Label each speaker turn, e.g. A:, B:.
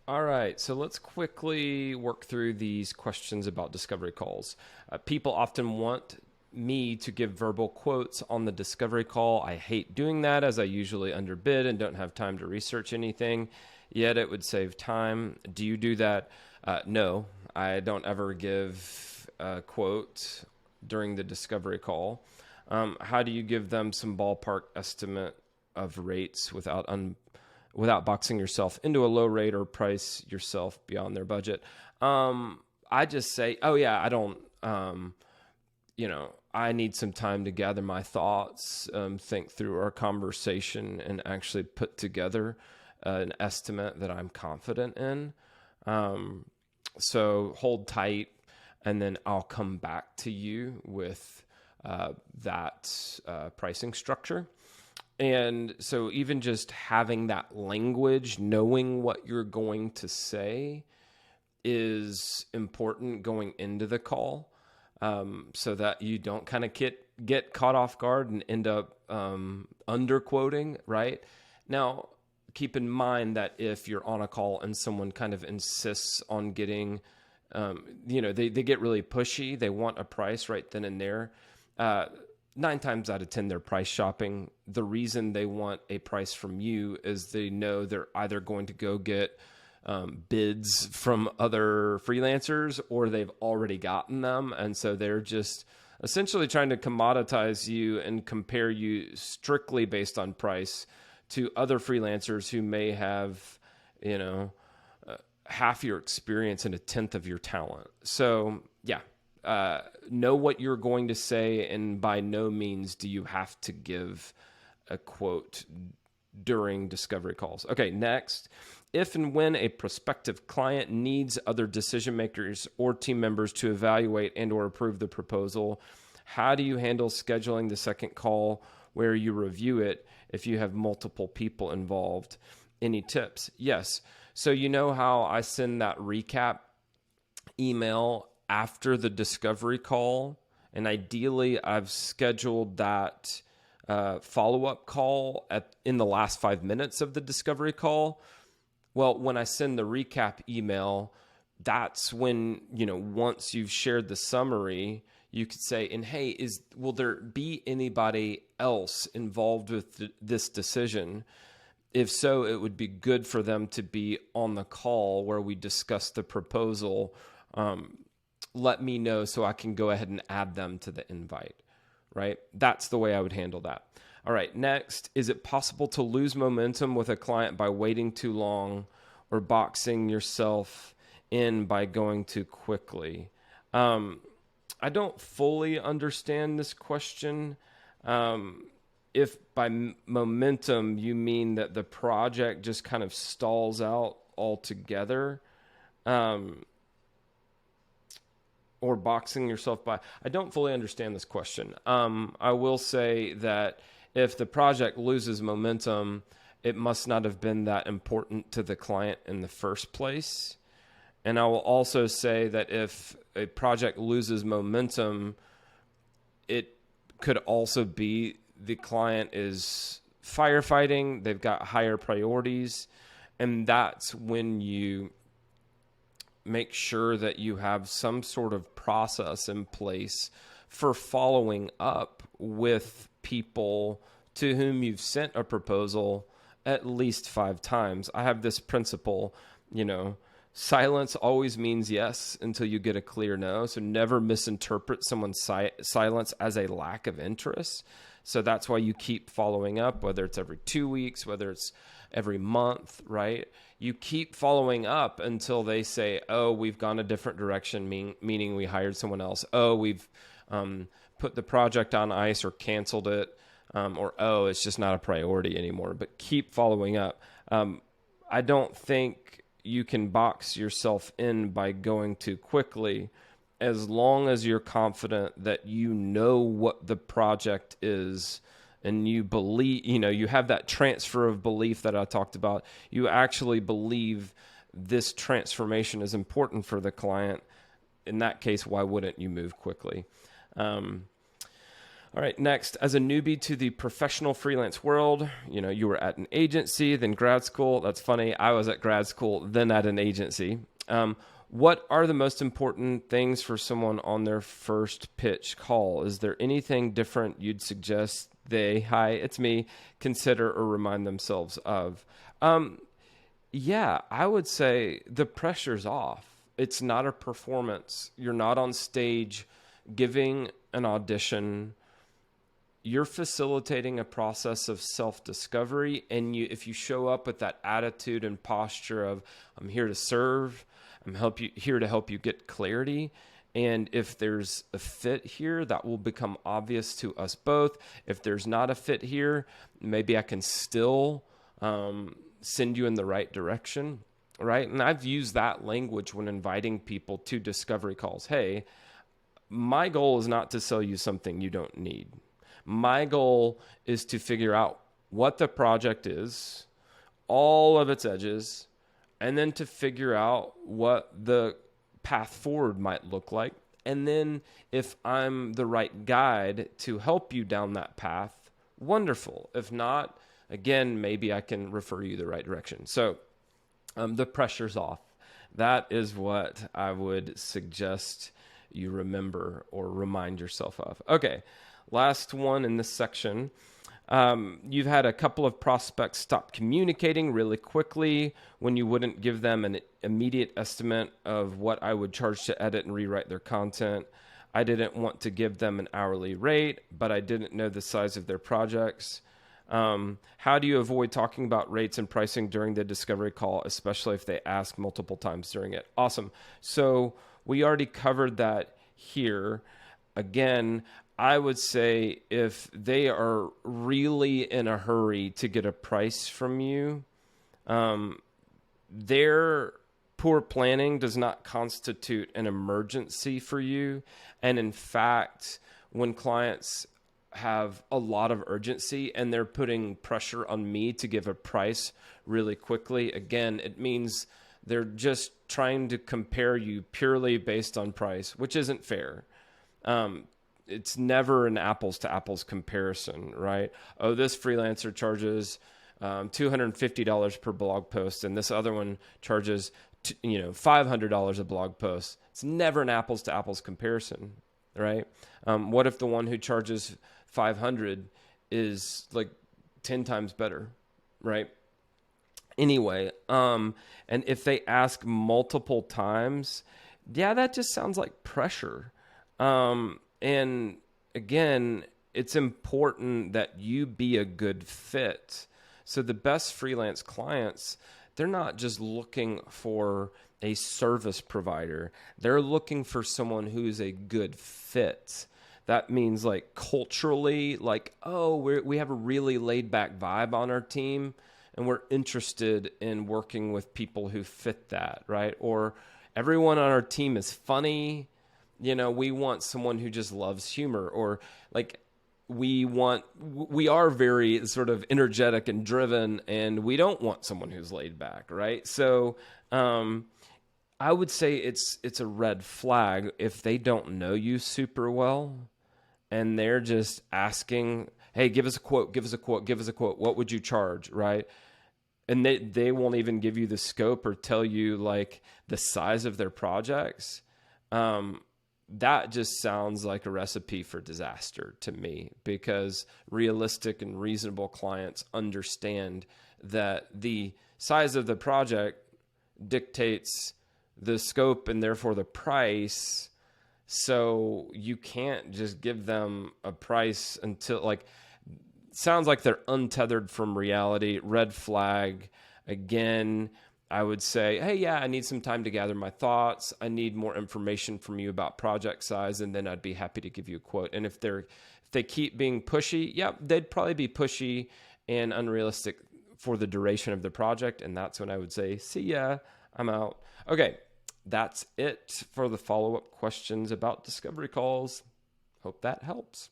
A: All right, so let's quickly work through these questions about discovery calls. People often want me to give verbal quotes on the discovery call. I hate doing that as I usually underbid and don't have time to research anything, yet it would save time. Do you do that? No, I don't ever give a quote during the discovery call. How do you give them some ballpark estimate of rates without boxing yourself into a low rate or price yourself beyond their budget? I just say, oh yeah, I don't, I need some time to gather my thoughts, think through our conversation, and actually put together an estimate that I'm confident in. So hold tight, and then I'll come back to you with that pricing structure. And so even just having that language, knowing what you're going to say is important going into the call, so that you don't kind of get caught off guard and end up underquoting, right? Now, keep in mind that if you're on a call and someone kind of insists on getting, they get really pushy. They want a price right then and there. 9 times out of 10, they're price shopping. The reason they want a price from you is they know they're either going to go get bids from other freelancers or they've already gotten them. And so they're just essentially trying to commoditize you and compare you strictly based on price to other freelancers who may have, half your experience and a tenth of your talent. So yeah, know what you're going to say, and by no means do you have to give a quote during discovery calls. Okay, next. If and when a prospective client needs other decision makers or team members to evaluate and or approve the proposal, how do you handle scheduling the second call where you review it if you have multiple people involved? Any tips? Yes. So you know how I send that recap email after the discovery call, and ideally I've scheduled that follow-up call in the last 5 minutes of the discovery call. Well, when I send the recap email, that's when, once you've shared the summary, you could say, and hey, will there be anybody else involved with this decision? If so, it would be good for them to be on the call where we discuss the proposal. Let me know so I can go ahead and add them to the invite, right? That's the way I would handle that. All right, next, is it possible to lose momentum with a client by waiting too long or boxing yourself in by going too quickly? I don't fully understand this question. If by momentum you mean that the project just kind of stalls out altogether, or boxing yourself by, I don't fully understand this question. I will say that if the project loses momentum, it must not have been that important to the client in the first place. And I will also say that if a project loses momentum, it could also be the client is firefighting, they've got higher priorities, and that's when you make sure that you have some sort of process in place for following up with people to whom you've sent a proposal at least 5 times. I have this principle, silence always means yes until you get a clear no. So never misinterpret someone's silence as a lack of interest. So that's why you keep following up, whether it's every 2 weeks, whether it's every month, right? You keep following up until they say, oh, we've gone a different direction, meaning we hired someone else. Oh, we've put the project on ice or canceled it. Or, oh, it's just not a priority anymore. But keep following up. I don't think you can box yourself in by going too quickly, as long as you're confident that you know what the project is and you believe, you have that transfer of belief that I talked about. You actually believe this transformation is important for the client. In that case, why wouldn't you move quickly? All right, next, as a newbie to the professional freelance world, you were at an agency, then grad school. That's funny. I was at grad school, then at an agency. What are the most important things for someone on their first pitch call? Is there anything different you'd suggest hi, it's me, consider or remind themselves of? Yeah, I would say the pressure's off. It's not a performance. You're not on stage giving an audition. You're facilitating a process of self-discovery. And if you show up with that attitude and posture of, I'm here to serve, here to help you get clarity. And if there's a fit here, that will become obvious to us both. If there's not a fit here, maybe I can still send you in the right direction, right? And I've used that language when inviting people to discovery calls. Hey, my goal is not to sell you something you don't need. My goal is to figure out what the project is, all of its edges, and then to figure out what the path forward might look like. And then if I'm the right guide to help you down that path, wonderful. If not, again, maybe I can refer you the right direction. So the pressure's off. That is what I would suggest you remember or remind yourself of. Okay, last one in this section. You've had a couple of prospects stop communicating really quickly when you wouldn't give them an immediate estimate of what I would charge to edit and rewrite their content. I didn't want to give them an hourly rate, but I didn't know the size of their projects. How do you avoid talking about rates and pricing during the discovery call, especially if they ask multiple times during it? Awesome. So we already covered that here. Again, I would say if they are really in a hurry to get a price from you, their poor planning does not constitute an emergency for you. And in fact, when clients have a lot of urgency and they're putting pressure on me to give a price really quickly, again, it means they're just trying to compare you purely based on price, which isn't fair. It's never an apples to apples comparison, right? Oh, this freelancer charges $250 per blog post, and this other one charges $500 a blog post. It's never an apples to apples comparison, right? What if the one who charges $500 is like 10 times better, right? Anyway, and if they ask multiple times, yeah, that just sounds like pressure. And again, it's important that you be a good fit. So the best freelance clients, they're not just looking for a service provider. They're looking for someone who's a good fit. That means like culturally, like, oh, we have a really laid back vibe on our team and we're interested in working with people who fit that, right? Or everyone on our team is funny. We want someone who just loves humor, or like we are very sort of energetic and driven, and we don't want someone who's laid back, right? So I would say it's a red flag if they don't know you super well and they're just asking, hey, give us a quote, give us a quote, give us a quote. What would you charge, right? And they won't even give you the scope or tell you like the size of their projects. That just sounds like a recipe for disaster to me, because realistic and reasonable clients understand that the size of the project dictates the scope and therefore the price. So you can't just give them a price until sounds like they're untethered from reality. Red flag. Again, I would say, hey, yeah, I need some time to gather my thoughts. I need more information from you about project size, and then I'd be happy to give you a quote. And if they keep being pushy, yeah, they'd probably be pushy and unrealistic for the duration of the project. And that's when I would say, see ya, I'm out. Okay, that's it for the follow-up questions about discovery calls. Hope that helps.